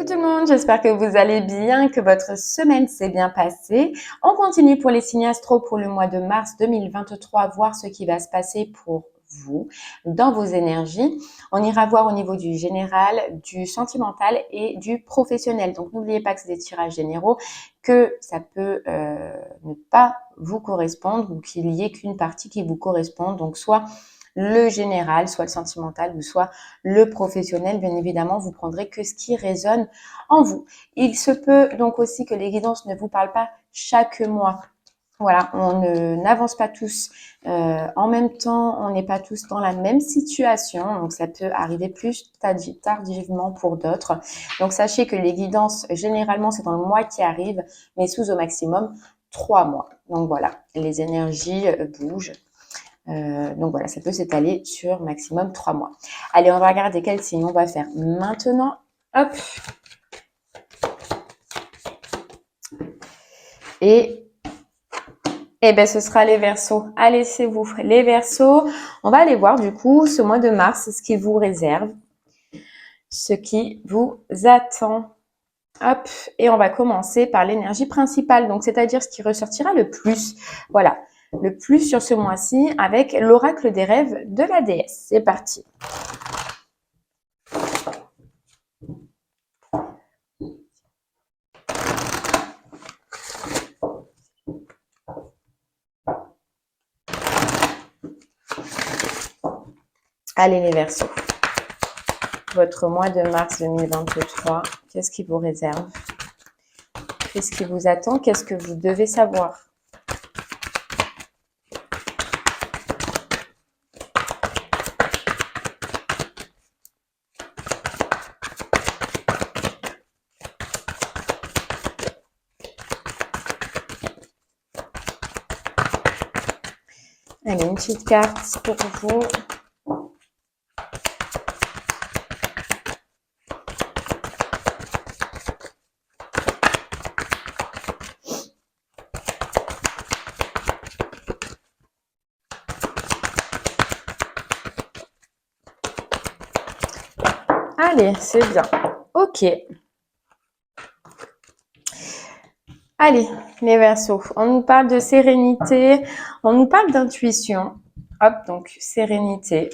Coucou tout le monde, j'espère que vous allez bien, que votre semaine s'est bien passée. On continue pour les signes astro pour le mois de mars 2023, voir ce qui va se passer pour vous dans vos énergies. On ira voir au niveau du général, du sentimental et du professionnel. Donc n'oubliez pas que c'est des tirages généraux, que ça peut ne pas vous correspondre ou qu'il y ait qu'une partie qui vous correspond. Donc soit le général, soit le sentimental ou soit le professionnel. Bien évidemment, vous prendrez que ce qui résonne en vous. Il se peut donc aussi que les guidances ne vous parlent pas chaque mois. Voilà, on n'avance pas tous en même temps, on n'est pas tous dans la même situation, donc ça peut arriver plus tardivement pour d'autres. Donc sachez que les guidances, généralement, c'est dans le mois qui arrive, mais sous au maximum 3 mois. Donc voilà, les énergies bougent. Donc voilà, ça peut s'étaler sur maximum 3 mois. Allez, on va regarder quel signe on va faire maintenant. Hop. Et ben ce sera les Verseaux. Allez, c'est vous, les Verseaux. On va aller voir du coup ce mois de mars, ce qui vous réserve, ce qui vous attend. Hop, et on va commencer par l'énergie principale, donc c'est-à-dire ce qui ressortira le plus. Voilà, le plus sur ce mois-ci avec l'oracle des rêves de la déesse. C'est parti. Allez les Verseaux. Votre mois de mars 2023, qu'est-ce qui vous réserve? Qu'est-ce qui vous attend? Qu'est-ce que vous devez savoir? Allez, une petite carte pour vous. Allez, c'est bien. Ok. Allez, les Verseaux, on nous parle de sérénité, on nous parle d'intuition. Hop, donc sérénité,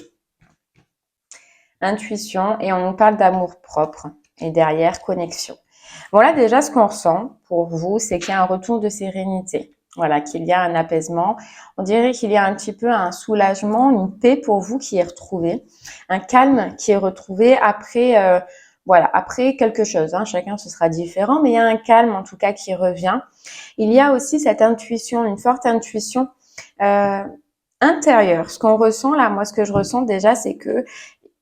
intuition, et on nous parle d'amour propre. Et derrière, connexion. Voilà déjà ce qu'on ressent pour vous, c'est qu'il y a un retour de sérénité. Voilà, qu'il y a un apaisement. On dirait qu'il y a un petit peu un soulagement, une paix pour vous qui est retrouvée. Un calme qui est retrouvé après... voilà, après quelque chose, hein, chacun ce sera différent, mais il y a un calme en tout cas qui revient. Il y a aussi cette intuition, une forte intuition intérieure. Ce qu'on ressent là, moi ce que je ressens déjà, c'est que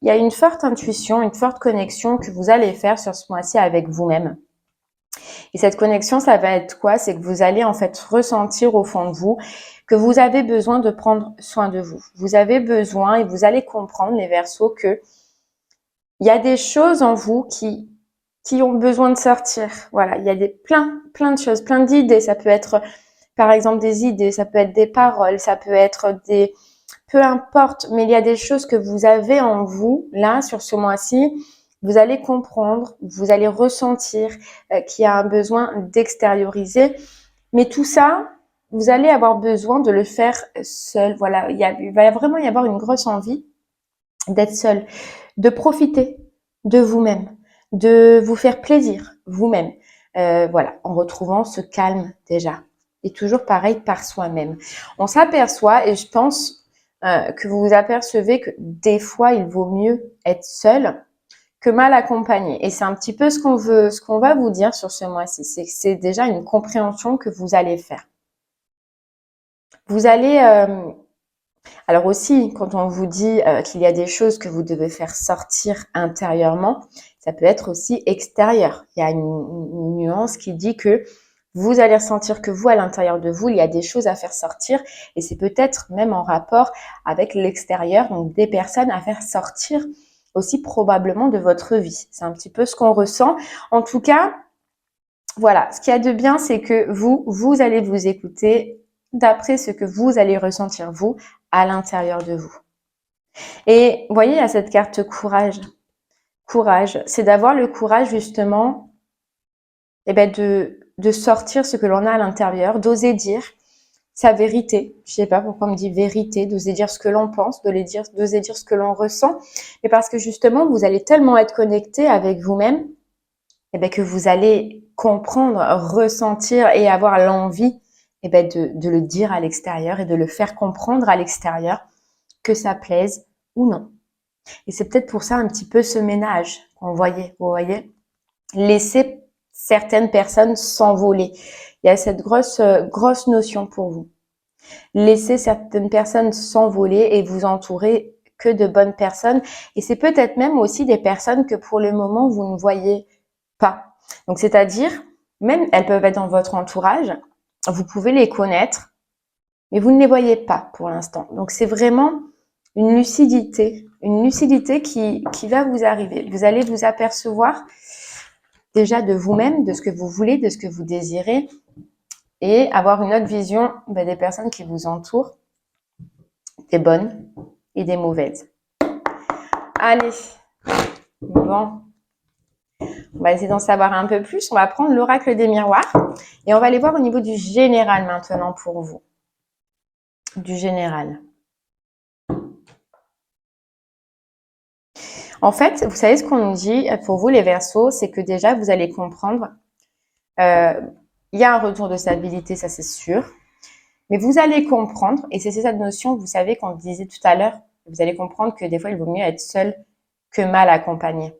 il y a une forte intuition, une forte connexion que vous allez faire sur ce mois-ci avec vous-même. Et cette connexion, ça va être quoi? C'est que vous allez en fait ressentir au fond de vous que vous avez besoin de prendre soin de vous. Vous avez besoin et vous allez comprendre, les Verseaux, que il y a des choses en vous qui ont besoin de sortir. Voilà, il y a plein de choses, plein d'idées. Ça peut être, par exemple, des idées, ça peut être des paroles, ça peut être des... Peu importe, mais il y a des choses que vous avez en vous, là, sur ce mois-ci. Vous allez comprendre, vous allez ressentir qu'il y a un besoin d'extérioriser. Mais tout ça, vous allez avoir besoin de le faire seul. Voilà, il va vraiment y avoir une grosse envie d'être seul, de profiter de vous-même, de vous faire plaisir vous-même. Voilà, en retrouvant ce calme déjà. Et toujours pareil par soi-même. On s'aperçoit, et je pense que vous vous apercevez que des fois, il vaut mieux être seul que mal accompagné. Et c'est un petit peu ce qu'on va vous dire sur ce mois-ci. C'est déjà une compréhension que vous allez faire. Vous allez alors aussi, quand on vous dit qu'il y a des choses que vous devez faire sortir intérieurement, ça peut être aussi extérieur. Il y a une nuance qui dit que vous allez ressentir que vous, à l'intérieur de vous, il y a des choses à faire sortir et c'est peut-être même en rapport avec l'extérieur, donc des personnes à faire sortir aussi probablement de votre vie. C'est un petit peu ce qu'on ressent. En tout cas, voilà, ce qu'il y a de bien, c'est que vous allez vous écouter d'après ce que vous allez ressentir, vous, à l'intérieur de vous. Et vous voyez, il y a cette carte courage. Courage, c'est d'avoir le courage justement de sortir ce que l'on a à l'intérieur, d'oser dire sa vérité. Je sais pas pourquoi on me dit vérité, d'oser dire ce que l'on pense, d'oser dire ce que l'on ressent, mais parce que justement, vous allez tellement être connecté avec vous-même, que vous allez comprendre, ressentir et avoir l'envie de le dire à l'extérieur et de le faire comprendre à l'extérieur, que ça plaise ou non. Et c'est peut-être pour ça un petit peu ce ménage vous voyez, laisser certaines personnes s'envoler. Il y a cette grosse notion pour vous. Laissez certaines personnes s'envoler et vous entourer que de bonnes personnes. Et c'est peut-être même aussi des personnes que pour le moment, vous ne voyez pas. Donc, c'est-à-dire, même elles peuvent être dans votre entourage, vous pouvez les connaître, mais vous ne les voyez pas pour l'instant. Donc, c'est vraiment une lucidité qui va vous arriver. Vous allez vous apercevoir déjà de vous-même, de ce que vous voulez, de ce que vous désirez, et avoir une autre vision des personnes qui vous entourent, des bonnes et des mauvaises. Allez, bon, on va essayer d'en savoir un peu plus. On va prendre l'oracle des miroirs et on va aller voir au niveau du général maintenant pour vous. Du général. En fait, vous savez ce qu'on nous dit pour vous les Verseaux, c'est que déjà vous allez comprendre, il y a un retour de stabilité, ça c'est sûr, mais vous allez comprendre, et c'est cette notion, vous savez, qu'on disait tout à l'heure, vous allez comprendre que des fois il vaut mieux être seul que mal accompagné.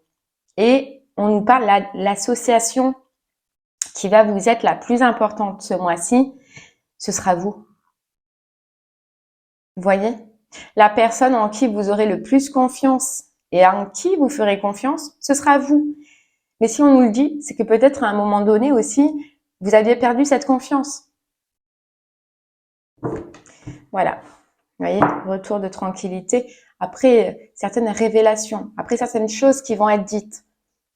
Et on nous parle de l'association qui va vous être la plus importante ce mois-ci, ce sera vous. Vous voyez? La personne en qui vous aurez le plus confiance et en qui vous ferez confiance, ce sera vous. Mais si on nous le dit, c'est que peut-être à un moment donné aussi, vous aviez perdu cette confiance. Voilà. Vous voyez, retour de tranquillité. Après certaines révélations, après certaines choses qui vont être dites.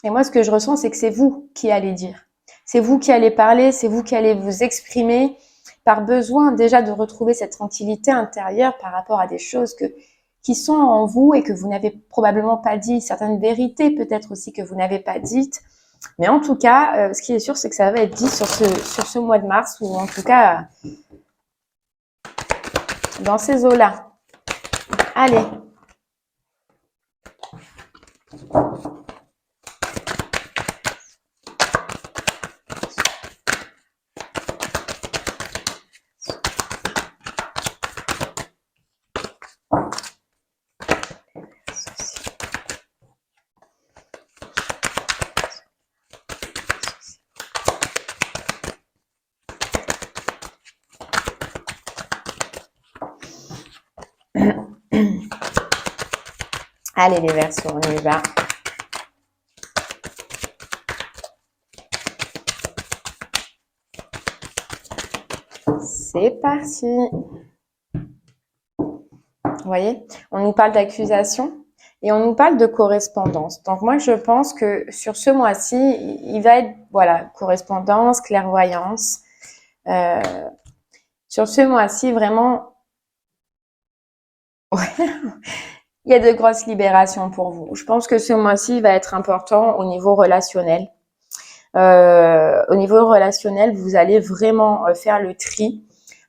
Et moi, ce que je ressens, c'est que c'est vous qui allez dire. C'est vous qui allez parler, c'est vous qui allez vous exprimer par besoin déjà de retrouver cette tranquillité intérieure par rapport à des choses qui sont en vous et que vous n'avez probablement pas dit, certaines vérités peut-être aussi que vous n'avez pas dites. Mais en tout cas, ce qui est sûr, c'est que ça va être dit sur ce mois de mars, ou en tout cas dans ces eaux-là. Allez. Allez les Verseaux, on y va. C'est parti. Vous voyez, on nous parle d'accusation et on nous parle de correspondance. Donc moi, je pense que sur ce mois-ci, il va être, voilà, correspondance, clairvoyance. Sur ce mois-ci, vraiment, il y a de grosses libérations pour vous. Je pense que ce mois-ci va être important au niveau relationnel. Au niveau relationnel, vous allez vraiment faire le tri.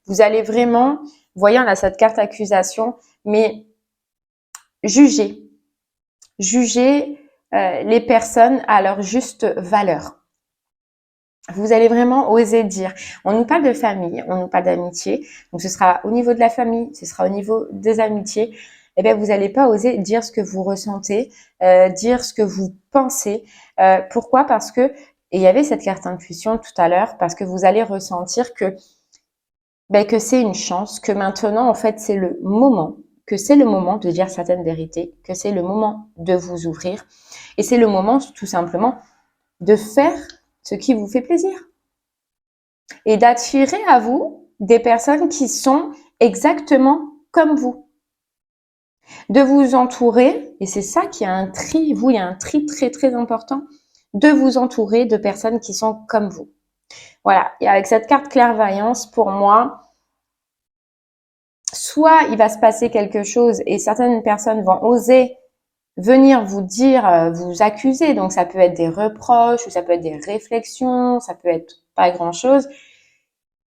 Vous allez vraiment, voyez, on a cette carte accusation, mais juger les personnes à leur juste valeur. Vous allez vraiment oser dire. On nous parle de famille, on nous parle d'amitié. Donc, ce sera au niveau de la famille, ce sera au niveau des amitiés. Eh bien, vous n'allez pas oser dire ce que vous ressentez, dire ce que vous pensez. Pourquoi? Parce que, et il y avait cette carte intuition tout à l'heure, parce que vous allez ressentir que c'est une chance, que maintenant, en fait, c'est le moment, que c'est le moment de dire certaines vérités, que c'est le moment de vous ouvrir. Et c'est le moment, tout simplement, de faire ce qui vous fait plaisir. Et d'attirer à vous des personnes qui sont exactement comme vous. De vous entourer, et c'est ça qui a un tri, il y a un tri très très important, de vous entourer de personnes qui sont comme vous. Voilà, et avec cette carte clairvoyance, pour moi, soit il va se passer quelque chose et certaines personnes vont oser venir vous dire, vous accuser. Donc, ça peut être des reproches, ou ça peut être des réflexions, ça peut être pas grand-chose.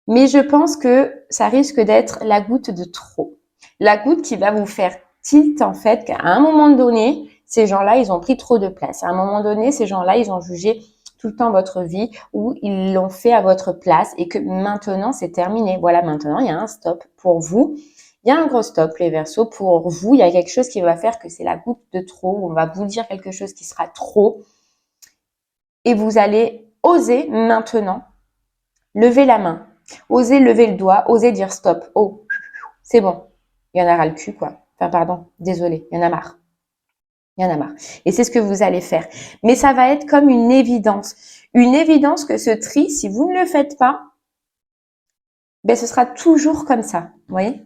Mais je pense que ça risque d'être la goutte de trop. La goutte qui va vous faire tilt, en fait, qu'à un moment donné, ces gens-là, ils ont pris trop de place. À un moment donné, ces gens-là, ils ont jugé tout le temps votre vie ou ils l'ont fait à votre place et que maintenant, c'est terminé. Voilà, maintenant, il y a un stop pour vous. Il y a un gros stop, les Verseaux. Pour vous, il y a quelque chose qui va faire que c'est la goutte de trop. On va vous dire quelque chose qui sera trop. Et vous allez oser maintenant lever la main. Oser lever le doigt, oser dire stop. Oh, c'est bon. Il y en a ras le cul, quoi. Enfin, pardon, désolé, il y en a marre. Il y en a marre. Et c'est ce que vous allez faire. Mais ça va être comme une évidence. Une évidence que ce tri, si vous ne le faites pas, ben, ce sera toujours comme ça. Vous voyez?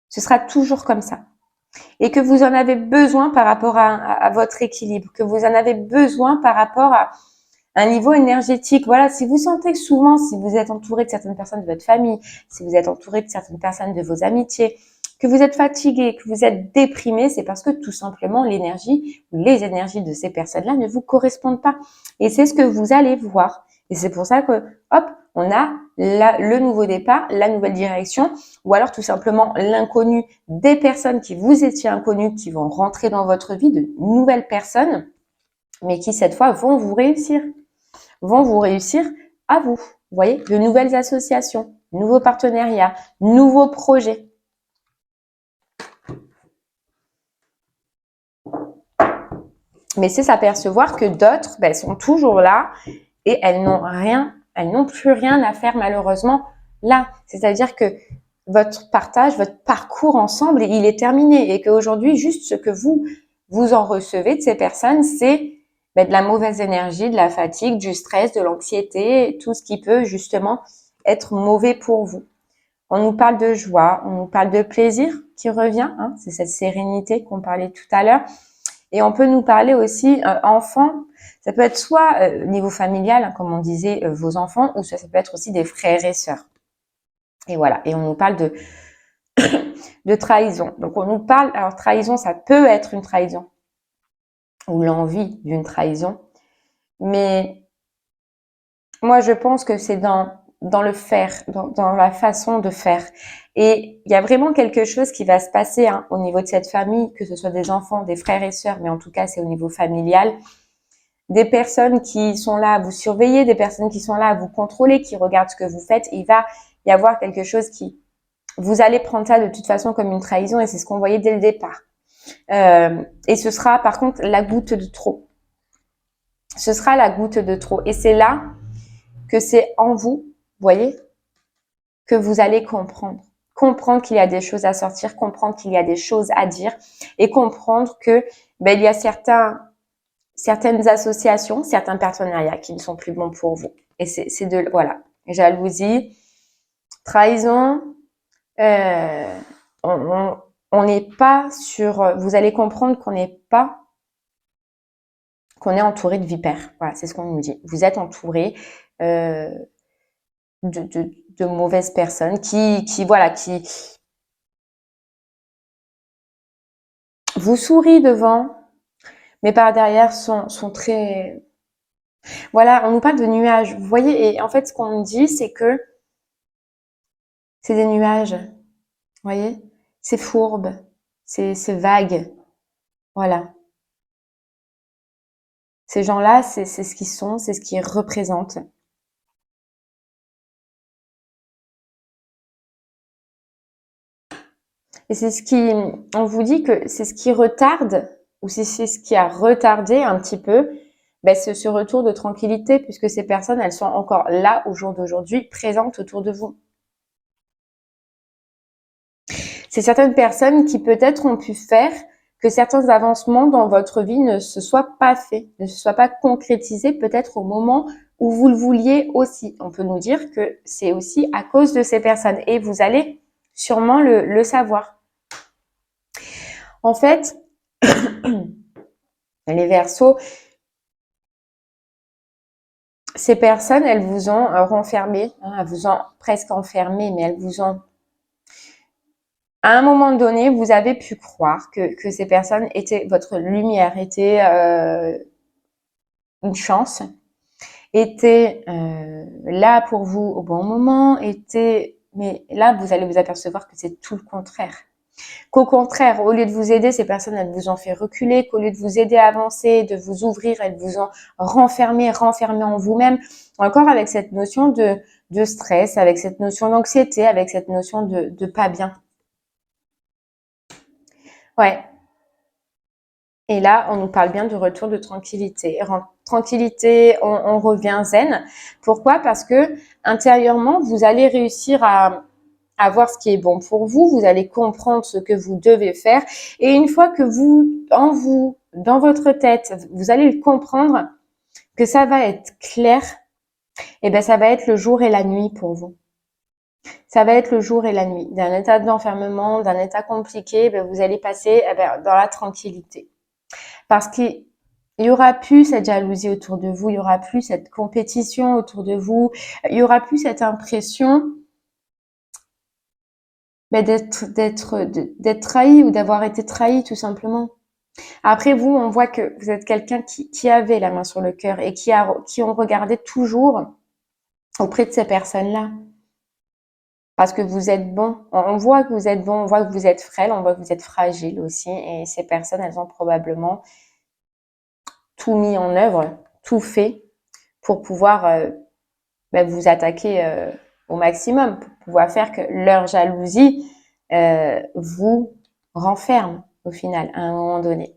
Ce sera toujours comme ça. Et que vous en avez besoin par rapport à votre équilibre, que vous en avez besoin par rapport à un niveau énergétique. Voilà, si vous sentez que souvent, si vous êtes entouré de certaines personnes de votre famille, si vous êtes entouré de certaines personnes de vos amitiés, que vous êtes fatigué, que vous êtes déprimé, c'est parce que tout simplement l'énergie ou les énergies de ces personnes-là ne vous correspondent pas. Et c'est ce que vous allez voir. Et c'est pour ça que, hop, on a le nouveau départ, la nouvelle direction, ou alors tout simplement l'inconnu des personnes qui vous étiez inconnues, qui vont rentrer dans votre vie, de nouvelles personnes, mais qui cette fois vont vous réussir à vous. Vous voyez, de nouvelles associations, nouveaux partenariats, nouveaux projets. Mais c'est s'apercevoir que d'autres sont toujours là et elles n'ont plus rien à faire malheureusement là. C'est-à-dire que votre partage, votre parcours ensemble, il est terminé et qu'aujourd'hui, juste ce que vous en recevez de ces personnes, c'est de la mauvaise énergie, de la fatigue, du stress, de l'anxiété, tout ce qui peut justement être mauvais pour vous. On nous parle de joie, on nous parle de plaisir qui revient, hein, c'est cette sérénité qu'on parlait tout à l'heure. Et on peut nous parler aussi enfants, ça peut être soit niveau familial, hein, comme on disait, vos enfants, ou ça peut être aussi des frères et sœurs. Et voilà, et on nous parle de de trahison. Donc on nous parle, alors trahison, ça peut être une trahison, ou l'envie d'une trahison, mais moi je pense que c'est dans le faire, dans la façon de faire. Et il y a vraiment quelque chose qui va se passer hein, au niveau de cette famille, que ce soit des enfants, des frères et sœurs, mais en tout cas c'est au niveau familial. Des personnes qui sont là à vous surveiller, des personnes qui sont là à vous contrôler, qui regardent ce que vous faites. Il va y avoir quelque chose qui, vous allez prendre ça de toute façon comme une trahison et c'est ce qu'on voyait dès le départ. Et ce sera par contre la goutte de trop. Ce sera la goutte de trop. Et c'est là que c'est en vous, voyez, que vous allez comprendre. Comprendre qu'il y a des choses à sortir, comprendre qu'il y a des choses à dire et comprendre que il y a certaines associations, certains partenariats qui ne sont plus bons pour vous. Et c'est de, voilà, jalousie, trahison, on n'est pas sur, vous allez comprendre qu'on n'est pas, qu'on est entouré de vipères. Voilà, c'est ce qu'on nous dit. Vous êtes entouré de mauvaises personnes qui vous sourient devant, mais par derrière sont très, voilà, on nous parle de nuages. Vous voyez, et en fait, ce qu'on nous dit, c'est que c'est des nuages. Vous voyez, c'est fourbe, c'est vague. Voilà. Ces gens-là, c'est ce qu'ils sont, c'est ce qu'ils représentent. Et c'est ce qui, on vous dit que c'est ce qui retarde, ou c'est ce qui a retardé un petit peu ce retour de tranquillité, puisque ces personnes, elles sont encore là, au jour d'aujourd'hui, présentes autour de vous. C'est certaines personnes qui peut-être ont pu faire que certains avancements dans votre vie ne se soient pas faits, ne se soient pas concrétisés peut-être au moment où vous le vouliez aussi. On peut nous dire que c'est aussi à cause de ces personnes et vous allez sûrement le savoir. En fait, les Verseaux, ces personnes, elles vous ont renfermé, hein, elles vous ont presque enfermé, mais elles vous ont à un moment donné, vous avez pu croire que ces personnes étaient votre lumière, étaient une chance, étaient là pour vous au bon moment, mais là, vous allez vous apercevoir que c'est tout le contraire. Qu'au contraire, au lieu de vous aider, ces personnes, elles vous ont fait reculer, qu'au lieu de vous aider à avancer, de vous ouvrir, elles vous ont renfermé en vous-même, encore avec cette notion de stress, avec cette notion d'anxiété, avec cette notion de pas bien. Ouais. Et là, on nous parle bien de retour de tranquillité. Tranquillité, on revient zen. Pourquoi? Parce que intérieurement, vous allez réussir à voir ce qui est bon pour vous. Vous allez comprendre ce que vous devez faire. Et une fois que dans votre tête, vous allez le comprendre, que ça va être clair, et ben ça va être le jour et la nuit pour vous. Ça va être le jour et la nuit. D'un état d'enfermement, d'un état compliqué, ben vous allez passer dans la tranquillité. Parce qu'il y aura plus cette jalousie autour de vous, il y aura plus cette compétition autour de vous, il y aura plus cette impression d'être trahi ou d'avoir été trahi tout simplement. Après vous, on voit que vous êtes quelqu'un qui avait la main sur le cœur et qui ont regardé toujours auprès de ces personnes-là. Parce que vous êtes bon. On voit que vous êtes bon, on voit que vous êtes frêle, on voit que vous êtes fragile aussi. Et ces personnes, elles ont probablement tout mis en œuvre, tout fait pour pouvoir vous attaquer au maximum, pour pouvoir faire que leur jalousie vous renferme au final à un moment donné.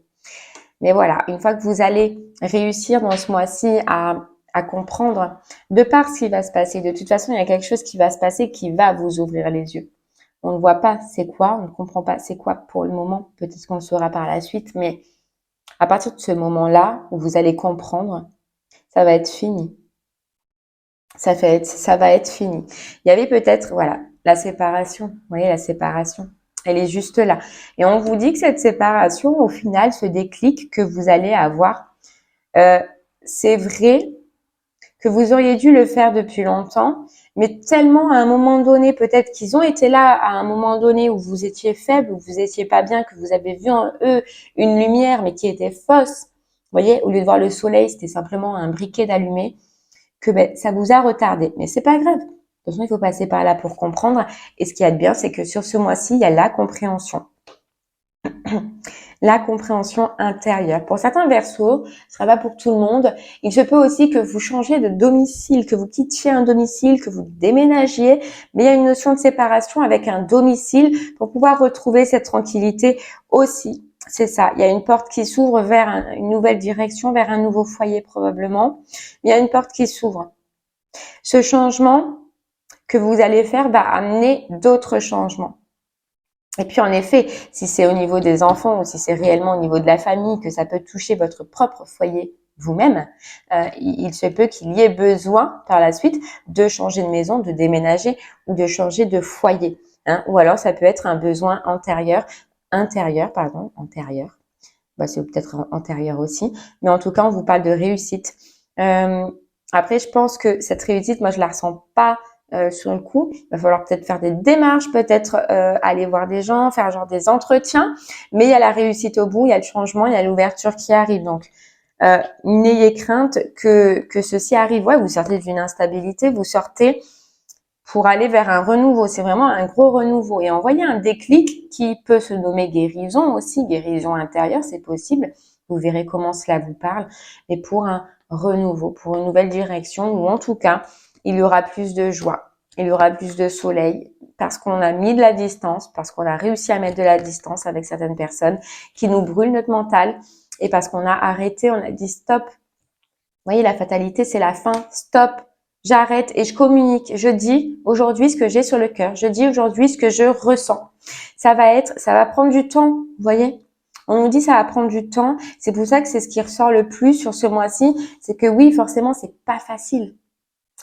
Mais voilà, une fois que vous allez réussir dans ce mois-ci à comprendre de par ce qui va se passer, de toute façon, il y a quelque chose qui va se passer qui va vous ouvrir les yeux. On ne voit pas c'est quoi, on ne comprend pas c'est quoi pour le moment, peut-être qu'on le saura par la suite, mais à partir de ce moment-là où vous allez comprendre, ça va être fini. Ça va être fini. Il y avait peut-être, voilà, la séparation. Vous voyez, la séparation. Elle est juste là. Et on vous dit que cette séparation, au final, ce déclic que vous allez avoir, c'est vrai que vous auriez dû le faire depuis longtemps, mais tellement à un moment donné, peut-être qu'ils ont été là à un moment donné où vous étiez faible, où vous étiez pas bien, que vous avez vu en eux une lumière, mais qui était fausse. Vous voyez, au lieu de voir le soleil, c'était simplement un briquet d'allumé, que ça vous a retardé. Mais c'est pas grave. De toute façon, il faut passer par là pour comprendre. Et ce qu'il y a de bien, c'est que sur ce mois-ci, il y a la compréhension. La compréhension intérieure. Pour certains versos, ce ne sera pas pour tout le monde. Il se peut aussi que vous changiez de domicile, que vous quittiez un domicile, que vous déménagiez, mais il y a une notion de séparation avec un domicile pour pouvoir retrouver cette tranquillité aussi. C'est ça, il y a une porte qui s'ouvre vers une nouvelle direction, vers un nouveau foyer probablement. Il y a une porte qui s'ouvre. Ce changement que vous allez faire va amener d'autres changements. Et puis en effet, si c'est au niveau des enfants ou si c'est réellement au niveau de la famille que ça peut toucher votre propre foyer vous-même, il se peut qu'il y ait besoin par la suite de changer de maison, de déménager ou de changer de foyer. Ou alors ça peut être un besoin antérieur. C'est peut-être antérieur aussi. Mais en tout cas, on vous parle de réussite. Après, je pense que cette réussite, moi, je la ressens pas sur le coup. Il va falloir peut-être faire des démarches, peut-être aller voir des gens, faire genre des entretiens. Mais il y a la réussite au bout, il y a le changement, il y a l'ouverture qui arrive. Donc, n'ayez crainte que ceci arrive. Ouais, vous sortez d'une instabilité, vous sortez pour aller vers un renouveau. C'est vraiment un gros renouveau. Et envoyer un déclic qui peut se nommer guérison aussi, guérison intérieure, c'est possible. Vous verrez comment cela vous parle. Mais pour un renouveau, pour une nouvelle direction, ou en tout cas, il y aura plus de joie, il y aura plus de soleil, parce qu'on a mis de la distance, parce qu'on a réussi à mettre de la distance avec certaines personnes qui nous brûlent notre mental, et parce qu'on a arrêté, on a dit stop. Vous voyez, la fatalité, c'est la fin. Stop. J'arrête et je communique. Je dis aujourd'hui ce que j'ai sur le cœur. Je dis aujourd'hui ce que je ressens. Ça va prendre du temps. Vous voyez? On nous dit ça va prendre du temps. C'est pour ça que c'est ce qui ressort le plus sur ce mois-ci. C'est que oui, forcément, c'est pas facile.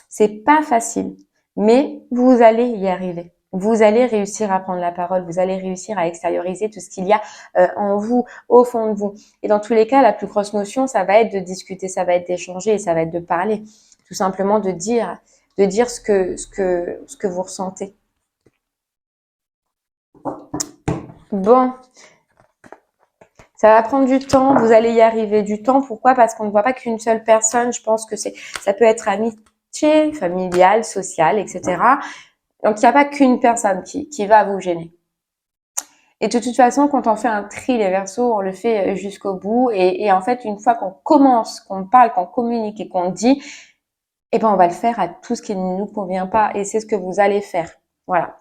C'est pas facile. Mais vous allez y arriver. Vous allez réussir à prendre la parole. Vous allez réussir à extérioriser tout ce qu'il y a en vous, au fond de vous. Et dans tous les cas, la plus grosse notion, ça va être de discuter, ça va être d'échanger et ça va être de parler. Tout simplement de dire ce que vous ressentez. Bon, ça va prendre du temps, vous allez y arriver. Du temps, pourquoi? Parce qu'on ne voit pas qu'une seule personne. Je pense que ça peut être amitié, familiale, sociale, etc. Donc, il n'y a pas qu'une personne qui va vous gêner. Et de toute façon, quand on fait un tri, les Verseaux, on le fait jusqu'au bout. Et en fait, une fois qu'on commence, qu'on parle, qu'on communique et qu'on dit, eh ben, on va le faire à tout ce qui ne nous convient pas. Et c'est ce que vous allez faire. Voilà.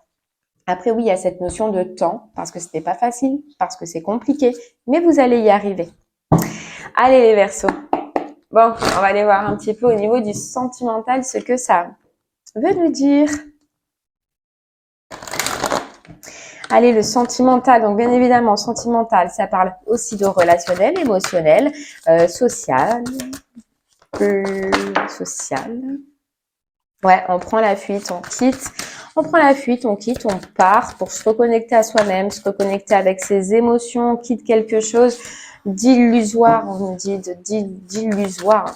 Après, oui, il y a cette notion de temps, parce que c'était pas facile, parce que c'est compliqué, mais vous allez y arriver. Allez, les Verseaux. Bon, on va aller voir un petit peu au niveau du sentimental ce que ça veut nous dire. Allez, le sentimental, donc bien évidemment, sentimental, ça parle aussi de relationnel, émotionnel, social, social. Ouais, on prend la fuite, on quitte. On prend la fuite, on quitte, on part pour se reconnecter à soi-même, se reconnecter avec ses émotions, on quitte quelque chose d'illusoire, on nous dit d'illusoire.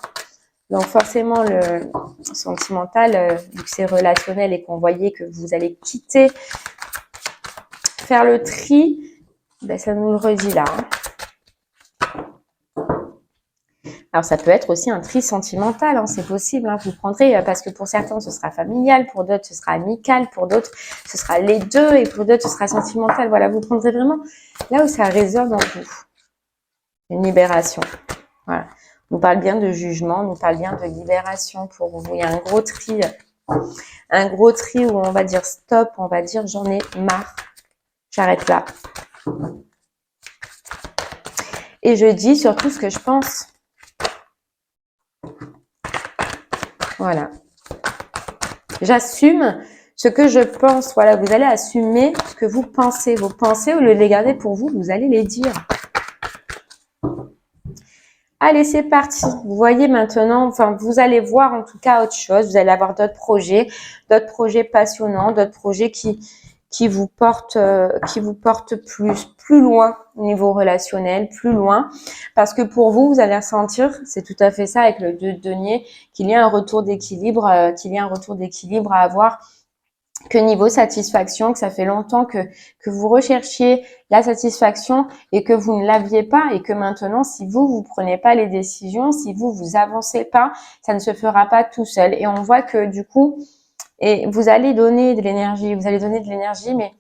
Donc forcément, le sentimental, vu que c'est relationnel et qu'on voyait que vous allez quitter, faire le tri, ben ça nous le redit là. Alors ça peut être aussi un tri sentimental, hein, c'est possible. Hein, vous prendrez, parce que pour certains ce sera familial, pour d'autres ce sera amical, pour d'autres ce sera les deux et pour d'autres ce sera sentimental. Voilà, vous prendrez vraiment là où ça résonne en vous. Une libération. Voilà. On nous parle bien de jugement, on nous parle bien de libération pour vous. Il y a un gros tri où on va dire stop, on va dire j'en ai marre, j'arrête là. Et je dis surtout ce que je pense. Voilà. J'assume ce que je pense. Voilà, vous allez assumer ce que vous pensez. Vos pensées, au lieu de les garder pour vous, vous allez les dire. Allez, c'est parti. Vous voyez maintenant, enfin, vous allez voir en tout cas autre chose. Vous allez avoir d'autres projets passionnants, d'autres projets qui vous portent plus loin au niveau relationnel, plus loin. Parce que pour vous, vous allez ressentir, c'est tout à fait ça avec le 2 de denier, qu'il y a un retour d'équilibre, à avoir. Que niveau satisfaction, que ça fait longtemps que vous recherchiez la satisfaction et que vous ne l'aviez pas et que maintenant, si vous prenez pas les décisions, si vous avancez pas, ça ne se fera pas tout seul. Et on voit que du coup, et vous allez donner de l'énergie, mais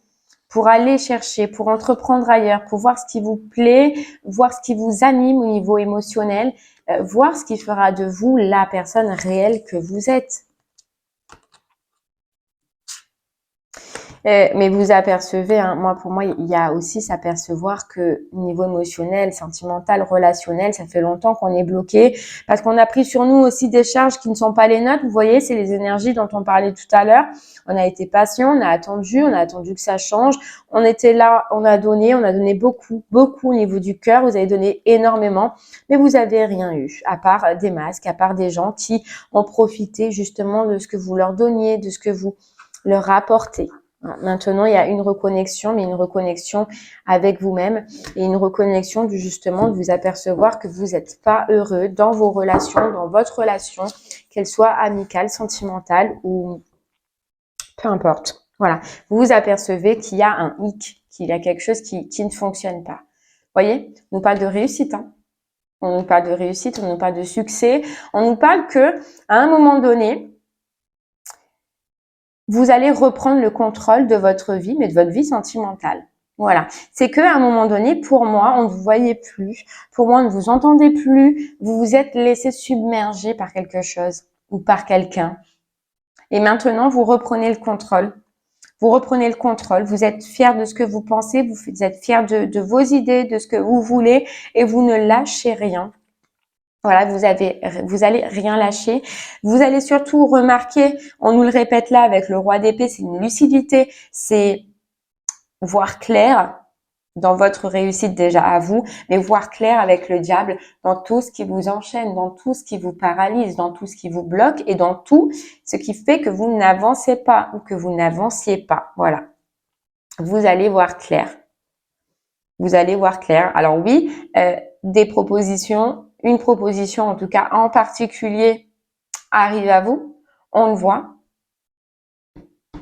pour aller chercher, pour entreprendre ailleurs, pour voir ce qui vous plaît, voir ce qui vous anime au niveau émotionnel, voir ce qui fera de vous la personne réelle que vous êtes. Mais vous apercevez, hein, pour moi, il y a aussi s'apercevoir que niveau émotionnel, sentimental, relationnel, ça fait longtemps qu'on est bloqué parce qu'on a pris sur nous aussi des charges qui ne sont pas les nôtres. Vous voyez, c'est les énergies dont on parlait tout à l'heure. On a été patient, on a attendu que ça change. On était là, on a donné beaucoup au niveau du cœur. Vous avez donné énormément, mais vous avez rien eu, à part des masques, à part des gens qui ont profité justement de ce que vous leur donniez, de ce que vous leur apportez. Maintenant, il y a une reconnexion, mais une reconnexion avec vous-même et une reconnexion justement de vous apercevoir que vous n'êtes pas heureux dans vos relations, dans votre relation, qu'elle soit amicale, sentimentale ou peu importe. Voilà, vous vous apercevez qu'il y a un hic, qu'il y a quelque chose qui ne fonctionne pas. Vous voyez, on nous parle de réussite, hein. On nous parle de réussite, on nous parle de succès, on nous parle que à un moment donné, vous allez reprendre le contrôle de votre vie, mais de votre vie sentimentale. Voilà. C'est qu'à un moment donné, pour moi, on ne vous voyait plus. Pour moi, on ne vous entendait plus. Vous vous êtes laissé submerger par quelque chose ou par quelqu'un. Et maintenant, vous reprenez le contrôle. Vous reprenez le contrôle. Vous êtes fier de ce que vous pensez. Vous êtes fier de vos idées, de ce que vous voulez et vous ne lâchez rien. Voilà, vous allez rien lâcher. Vous allez surtout remarquer, on nous le répète là avec le roi d'épée, c'est une lucidité, c'est voir clair dans votre réussite déjà à vous, mais voir clair avec le diable dans tout ce qui vous enchaîne, dans tout ce qui vous paralyse, dans tout ce qui vous bloque et dans tout ce qui fait que vous n'avancez pas ou que vous n'avanciez pas. Voilà. Vous allez voir clair. Vous allez voir clair. Alors oui, des propositions, une proposition en tout cas en particulier arrive à vous, on le voit,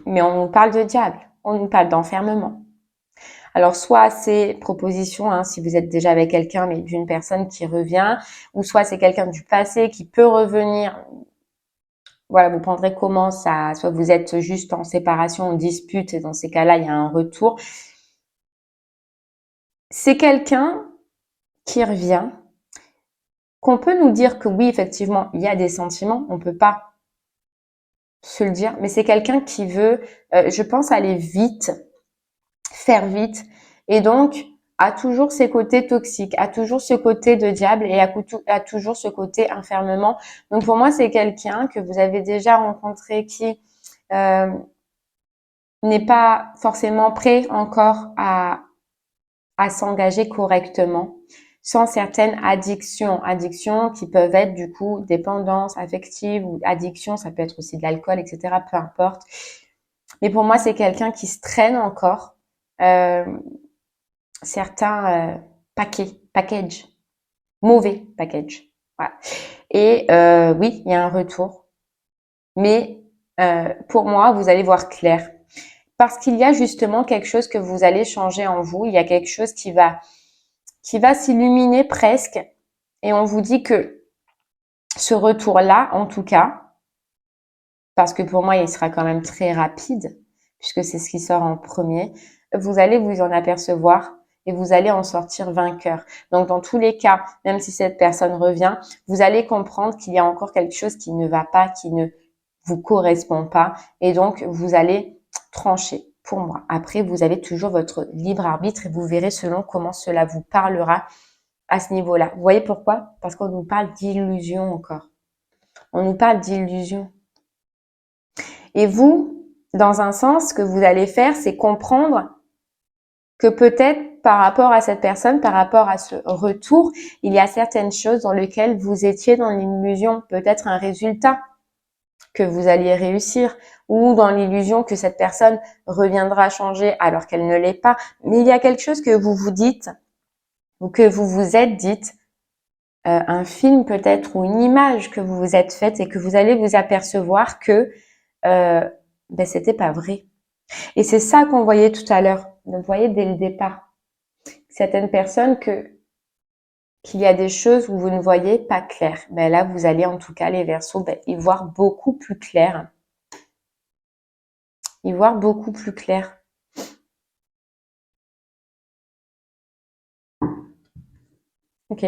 mais on nous parle de diable, on nous parle d'enfermement. Alors, soit c'est proposition, hein, si vous êtes déjà avec quelqu'un, mais d'une personne qui revient, ou soit c'est quelqu'un du passé qui peut revenir. Voilà, vous prendrez comment ça, soit vous êtes juste en séparation, en dispute, et dans ces cas-là, il y a un retour. C'est quelqu'un qui revient, qu'on peut nous dire que oui, effectivement, il y a des sentiments, on peut pas se le dire, mais c'est quelqu'un qui veut, je pense, aller vite, faire vite, et donc a toujours ses côtés toxiques, a toujours ce côté de diable et a toujours ce côté enfermement. Donc pour moi, c'est quelqu'un que vous avez déjà rencontré qui euh, n'est pas forcément prêt encore à s'engager correctement sans certaines addictions. Addictions qui peuvent être du coup dépendance affective ou addiction, ça peut être aussi de l'alcool, etc. Peu importe. Mais pour moi, c'est quelqu'un qui se traîne encore euh, certains package, mauvais package. Voilà. Et oui, il y a un retour. Mais pour moi, vous allez voir clair. Parce qu'il y a justement quelque chose que vous allez changer en vous. Il y a quelque chose qui va s'illuminer presque. Et on vous dit que ce retour-là, en tout cas, parce que pour moi, il sera quand même très rapide, puisque c'est ce qui sort en premier, vous allez vous en apercevoir et vous allez en sortir vainqueur. Donc, dans tous les cas, même si cette personne revient, vous allez comprendre qu'il y a encore quelque chose qui ne va pas, qui ne vous correspond pas. Et donc, vous allez trancher pour moi. Après, vous avez toujours votre libre arbitre et vous verrez selon comment cela vous parlera à ce niveau-là. Vous voyez pourquoi? Parce qu'on nous parle d'illusion encore. On nous parle d'illusion. Et vous, dans un sens, ce que vous allez faire, c'est comprendre que peut-être par rapport à cette personne, par rapport à ce retour, il y a certaines choses dans lesquelles vous étiez dans l'illusion, peut-être un résultat que vous alliez réussir, ou dans l'illusion que cette personne reviendra changer alors qu'elle ne l'est pas. Mais il y a quelque chose que vous vous dites, ou que vous vous êtes dites, un film peut-être, ou une image que vous vous êtes faite et que vous allez vous apercevoir que c'était pas vrai. Et c'est ça qu'on voyait tout à l'heure. Vous voyez dès le départ. Certaines personnes qu'il y a des choses où vous ne voyez pas clair. Ben là, vous allez en tout cas les Verseaux y voir beaucoup plus clair. Y voir beaucoup plus clair. Ok.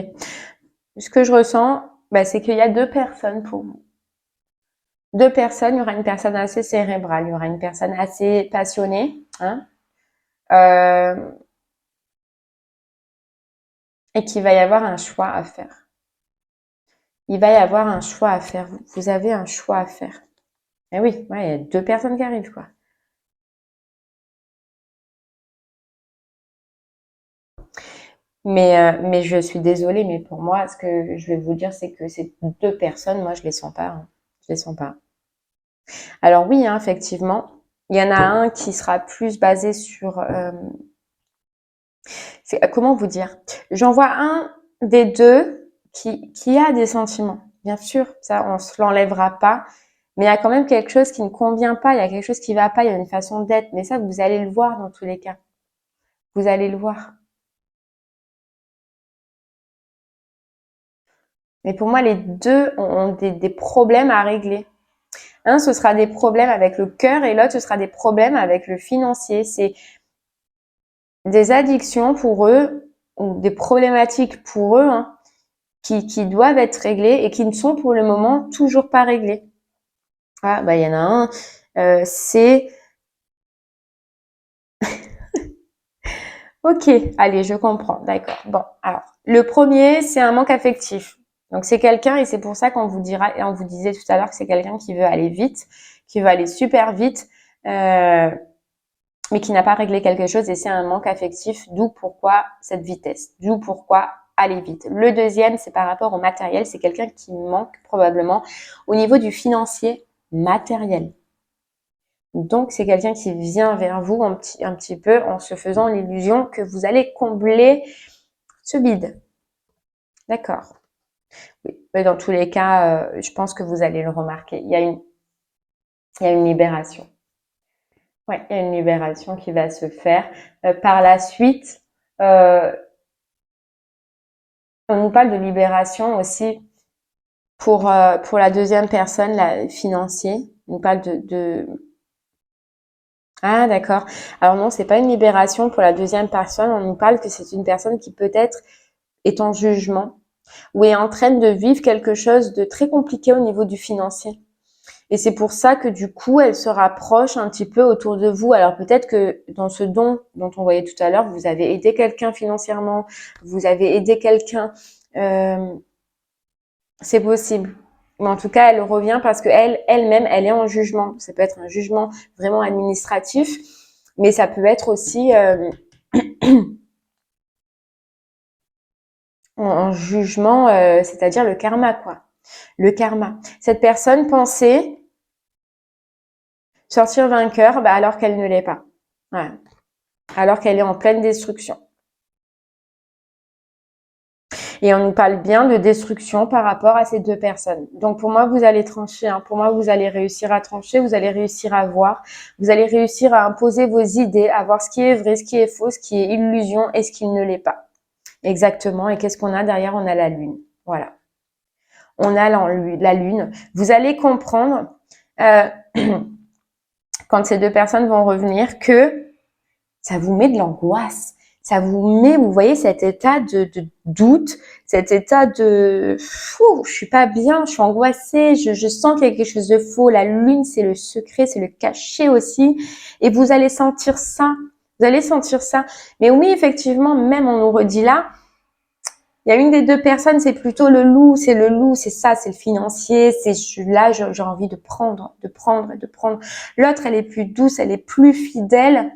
Ce que je ressens, c'est qu'il y a deux personnes pour vous. Deux personnes, il y aura une personne assez cérébrale, il y aura une personne assez passionnée, hein, et qu'il va y avoir un choix à faire. Il va y avoir un choix à faire. Vous avez un choix à faire. Eh oui, ouais, il y a deux personnes qui arrivent, quoi. Mais je suis désolée, mais pour moi, ce que je vais vous dire, c'est que ces deux personnes, moi, je les sens pas, hein. Je les sens pas. Alors oui, hein, effectivement, il y en a un qui sera plus basé sur, comment vous dire? J'en vois un des deux qui a des sentiments. Bien sûr, ça, on se l'enlèvera pas. Mais il y a quand même quelque chose qui ne convient pas. Il y a quelque chose qui va pas. Il y a une façon d'être. Mais ça, vous allez le voir dans tous les cas. Vous allez le voir. Mais pour moi, les deux ont des problèmes à régler. Un, ce sera des problèmes avec le cœur et l'autre, ce sera des problèmes avec le financier. C'est des addictions pour eux ou des problématiques pour eux, hein, qui doivent être réglées et qui ne sont pour le moment toujours pas réglées. Ah, il y en a un, c'est... Ok, allez, je comprends, d'accord. Bon, alors, le premier, c'est un manque affectif. Donc, c'est quelqu'un, et c'est pour ça qu'on vous dira, et on vous disait tout à l'heure que c'est quelqu'un qui veut aller vite, qui veut aller super vite, mais qui n'a pas réglé quelque chose, et c'est un manque affectif, d'où pourquoi cette vitesse, d'où pourquoi aller vite. Le deuxième, c'est par rapport au matériel, c'est quelqu'un qui manque probablement au niveau du financier matériel. Donc, c'est quelqu'un qui vient vers vous un petit peu en se faisant l'illusion que vous allez combler ce vide. D'accord. Oui. Mais dans tous les cas, je pense que vous allez le remarquer. Il y a une libération. Ouais, il y a une libération qui va se faire. Par la suite, euh, on nous parle de libération aussi pour la deuxième personne, la financier. On nous parle de... Ah, d'accord. Alors non, c'est pas une libération pour la deuxième personne. On nous parle que c'est une personne qui peut-être est en jugement ou est en train de vivre quelque chose de très compliqué au niveau du financier. Et c'est pour ça que du coup, elle se rapproche un petit peu autour de vous. Alors peut-être que dans ce don dont on voyait tout à l'heure, vous avez aidé quelqu'un financièrement, vous avez aidé quelqu'un, euh, c'est possible. Mais en tout cas, elle revient parce que elle-même, elle est en jugement. Ça peut être un jugement vraiment administratif, mais ça peut être aussi en jugement, c'est-à-dire le karma, quoi. Le karma. Cette personne pensait sortir vainqueur, bah, alors qu'elle ne l'est pas. Ouais. Alors qu'elle est en pleine destruction. Et on nous parle bien de destruction par rapport à ces deux personnes. Donc pour moi, vous allez trancher. Hein. Pour moi, vous allez réussir à trancher, vous allez réussir à voir, vous allez réussir à imposer vos idées, à voir ce qui est vrai, ce qui est faux, ce qui est illusion et ce qui ne l'est pas. Exactement. Et qu'est-ce qu'on a derrière? On a la lune. Voilà. On a la lune. Vous allez comprendre quand ces deux personnes vont revenir que ça vous met de l'angoisse. Ça vous met, vous voyez, cet état de doute, cet état de fou, je suis pas bien, je suis angoissée, je sens qu'il y a quelque chose de faux. La lune, c'est le secret, c'est le cachet aussi. Et vous allez sentir ça. Vous allez sentir ça. Mais oui, effectivement, même on nous redit là, il y a une des deux personnes, c'est plutôt le loup, c'est ça, c'est le financier, c'est là, j'ai envie de prendre, de prendre, de prendre. L'autre, elle est plus douce, elle est plus fidèle.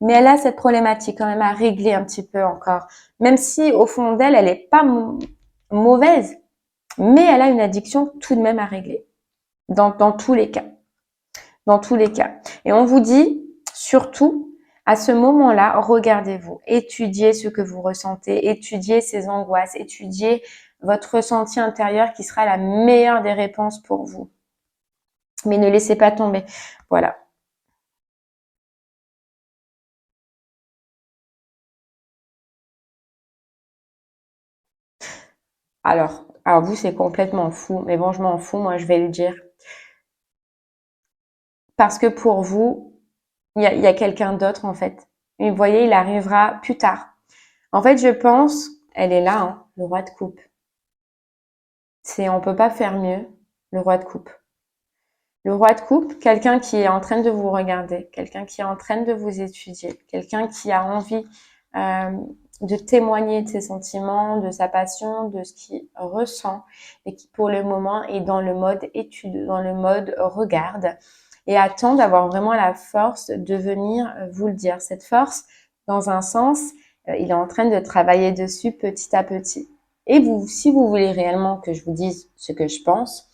Mais elle a cette problématique quand même à régler un petit peu encore. Même si au fond d'elle, elle est pas mauvaise, mais elle a une addiction tout de même à régler. Dans tous les cas. Dans tous les cas. Et on vous dit, surtout, à ce moment-là, regardez-vous. Étudiez ce que vous ressentez. Étudiez ces angoisses. Étudiez votre ressenti intérieur qui sera la meilleure des réponses pour vous. Mais ne laissez pas tomber. Voilà. Alors vous, c'est complètement fou. Mais bon, je m'en fous. Moi, je vais le dire. Parce que pour vous, il y a quelqu'un d'autre en fait. Et vous voyez, il arrivera plus tard. En fait, je pense, elle est là, hein, le roi de coupe. On peut pas faire mieux, le roi de coupe. Le roi de coupe, quelqu'un qui est en train de vous regarder, quelqu'un qui est en train de vous étudier, quelqu'un qui a envie euh, de témoigner de ses sentiments, de sa passion, de ce qu'il ressent, et qui pour le moment est dans le mode étude, dans le mode regarde, et attend d'avoir vraiment la force de venir vous le dire. Cette force, dans un sens, il est en train de travailler dessus petit à petit. Et vous, si vous voulez réellement que je vous dise ce que je pense,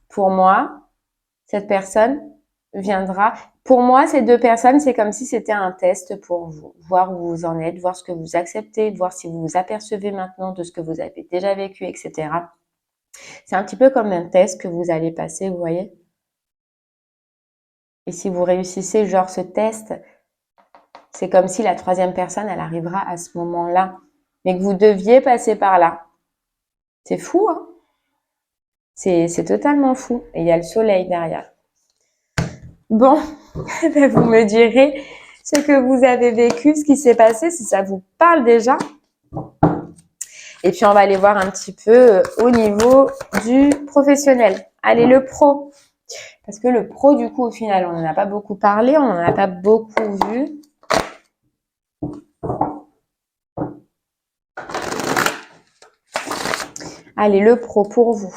pour moi, cette personne viendra. Pour moi, ces deux personnes, c'est comme si c'était un test pour vous, voir où vous en êtes, voir ce que vous acceptez, voir si vous vous apercevez maintenant de ce que vous avez déjà vécu, etc. C'est un petit peu comme un test que vous allez passer, vous voyez. Et si vous réussissez genre ce test, c'est comme si la troisième personne, elle arrivera à ce moment-là, mais que vous deviez passer par là. C'est fou, hein? C'est totalement fou. Et il y a le soleil derrière. Bon, ben vous me direz ce que vous avez vécu, ce qui s'est passé, si ça vous parle déjà. Et puis, on va aller voir un petit peu au niveau du professionnel. Allez, le pro. Parce que le pro, du coup, au final, on n'en a pas beaucoup parlé, on n'en a pas beaucoup vu. Allez, le pro pour vous.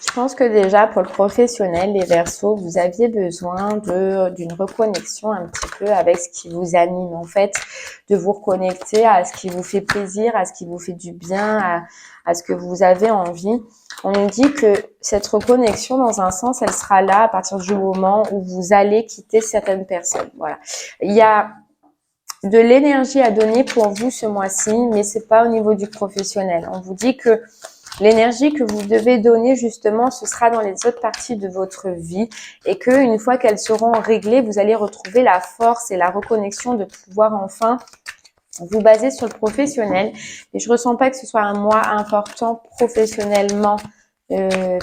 Je pense que déjà pour le professionnel, les Verseaux, vous aviez besoin d'une reconnexion un petit peu avec ce qui vous anime en fait, de vous reconnecter à ce qui vous fait plaisir, à ce qui vous fait du bien, à ce que vous avez envie. On nous dit que cette reconnexion, dans un sens, elle sera là à partir du moment où vous allez quitter certaines personnes. Voilà. Il y a de l'énergie à donner pour vous ce mois-ci, mais c'est pas au niveau du professionnel. On vous dit que l'énergie que vous devez donner, justement, ce sera dans les autres parties de votre vie et que une fois qu'elles seront réglées, vous allez retrouver la force et la reconnexion de pouvoir enfin vous baser sur le professionnel. Et je ressens pas que ce soit un mois important professionnellement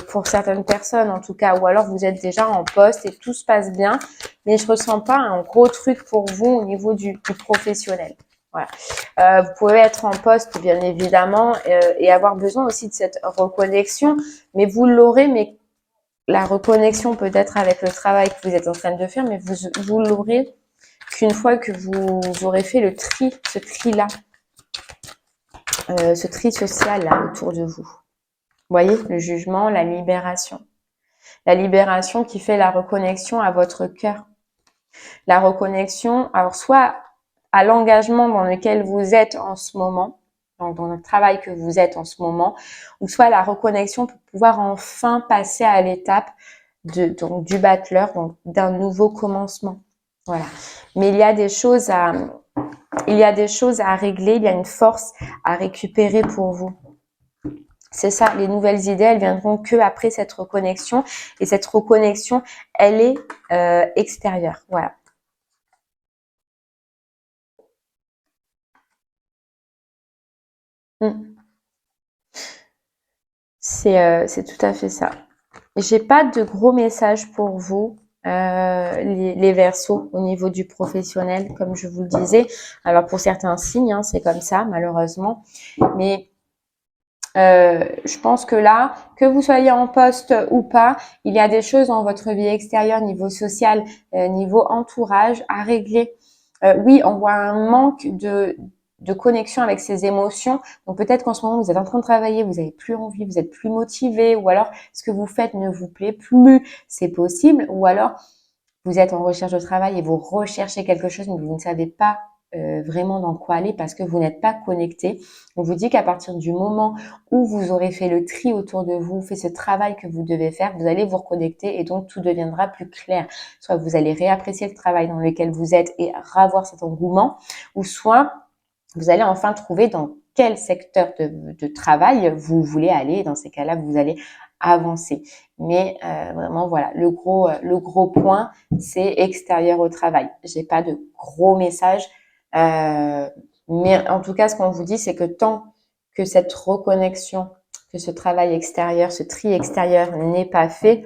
pour certaines personnes en tout cas, ou alors vous êtes déjà en poste et tout se passe bien, mais je ressens pas un gros truc pour vous au niveau du professionnel. Voilà. Vous pouvez être en poste bien évidemment et avoir besoin aussi de cette reconnexion, mais vous l'aurez, mais la reconnexion peut-être avec le travail que vous êtes en train de faire, mais vous l'aurez qu'une fois que vous aurez fait le tri, ce tri-là, ce tri social là autour de vous. Vous voyez, le jugement, la libération. La libération qui fait la reconnexion à votre cœur. La reconnexion, alors soit à l'engagement dans lequel vous êtes en ce moment, donc dans le travail que vous êtes en ce moment, ou soit la reconnexion pour pouvoir enfin passer à l'étape donc du battleur, donc d'un nouveau commencement. Voilà. Mais il y a des choses à régler, il y a une force à récupérer pour vous. C'est ça, les nouvelles idées, elles viendront que après cette reconnexion. Et cette reconnexion, elle est extérieure. Voilà. C'est tout à fait ça. J'ai pas de gros messages pour vous, les Verseaux, au niveau du professionnel, comme je vous le disais. Alors pour certains signes, hein, c'est comme ça, malheureusement. Mais je pense que là, que vous soyez en poste ou pas, il y a des choses dans votre vie extérieure, niveau social, niveau entourage, à régler. Oui, on voit un manque de connexion avec ses émotions. Donc peut-être qu'en ce moment, vous êtes en train de travailler, vous n'avez plus envie, vous êtes plus motivé, ou alors ce que vous faites ne vous plaît plus, c'est possible. Ou alors, vous êtes en recherche de travail et vous recherchez quelque chose, mais vous ne savez pas vraiment dans quoi aller parce que vous n'êtes pas connecté. On vous dit qu'à partir du moment où vous aurez fait le tri autour de vous, fait ce travail que vous devez faire, vous allez vous reconnecter et donc tout deviendra plus clair. Soit vous allez réapprécier le travail dans lequel vous êtes et ravoir cet engouement, ou soit vous allez enfin trouver dans quel secteur de travail vous voulez aller. Dans ces cas-là, vous allez avancer. Mais vraiment, voilà, le gros point, c'est extérieur au travail. J'ai pas de gros messages, mais en tout cas, ce qu'on vous dit, c'est que tant que cette reconnexion, que ce travail extérieur, ce tri extérieur n'est pas fait,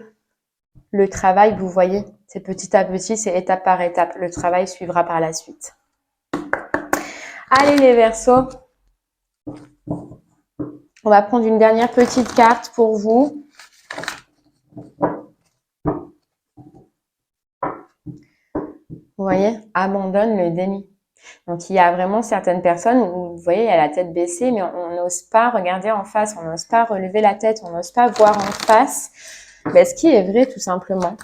le travail, vous voyez, c'est petit à petit, c'est étape par étape. Le travail suivra par la suite. Allez les Verseaux, on va prendre une dernière petite carte pour vous. Vous voyez, abandonne le déni. Donc, il y a vraiment certaines personnes où, vous voyez, il y a la tête baissée, mais on n'ose pas regarder en face, on n'ose pas relever la tête, on n'ose pas voir en face. Ben, ce qui est vrai, tout simplement.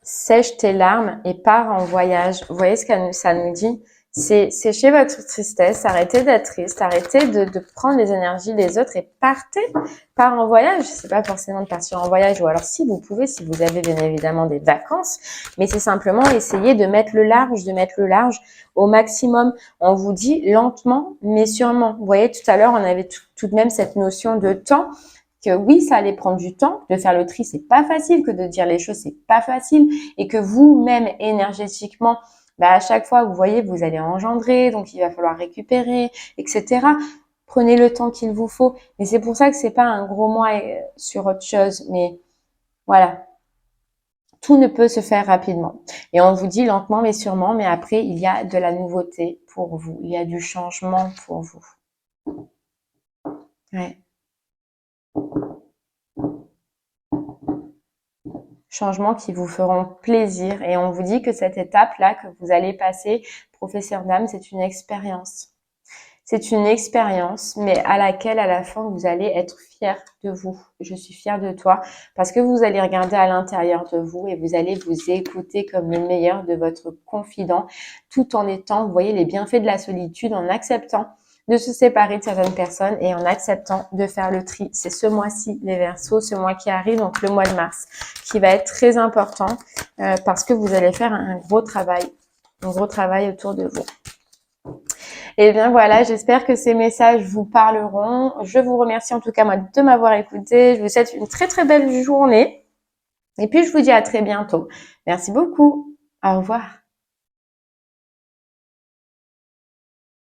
Sèche tes larmes et pars en voyage. Vous voyez ce que ça nous dit? C'est sécher votre tristesse, arrêtez d'être triste, arrêtez de prendre les énergies des autres et partez, part en voyage. C'est pas forcément de partir en voyage, ou alors si vous pouvez, si vous avez bien évidemment des vacances, mais c'est simplement essayer de mettre le large au maximum. On vous dit lentement, mais sûrement. Vous voyez, tout à l'heure, on avait tout de même cette notion de temps. Que oui, ça allait prendre du temps, de faire le tri, c'est pas facile, que de dire les choses, c'est pas facile, et que vous-même, énergétiquement, à chaque fois, vous voyez, vous allez engendrer, donc il va falloir récupérer, etc. Prenez le temps qu'il vous faut. Mais c'est pour ça que c'est pas un gros mois sur autre chose, mais voilà. Tout ne peut se faire rapidement. Et on vous dit lentement mais sûrement, mais après, il y a de la nouveauté pour vous. Il y a du changement pour vous. Ouais. Changements qui vous feront plaisir. Et on vous dit que cette étape-là que vous allez passer, professeur d'âme, c'est une expérience. C'est une expérience, mais à laquelle, à la fin, vous allez être fiers de vous. Je suis fière de toi parce que vous allez regarder à l'intérieur de vous et vous allez vous écouter comme le meilleur de votre confident, tout en étant, vous voyez, les bienfaits de la solitude, en acceptant de se séparer de certaines personnes et en acceptant de faire le tri. C'est ce mois-ci, les Verseaux, ce mois qui arrive, donc le mois de mars, qui va être très important parce que vous allez faire un gros travail autour de vous. Et bien voilà, j'espère que ces messages vous parleront. Je vous remercie en tout cas moi de m'avoir écouté. Je vous souhaite une très très belle journée. Et puis je vous dis à très bientôt. Merci beaucoup. Au revoir.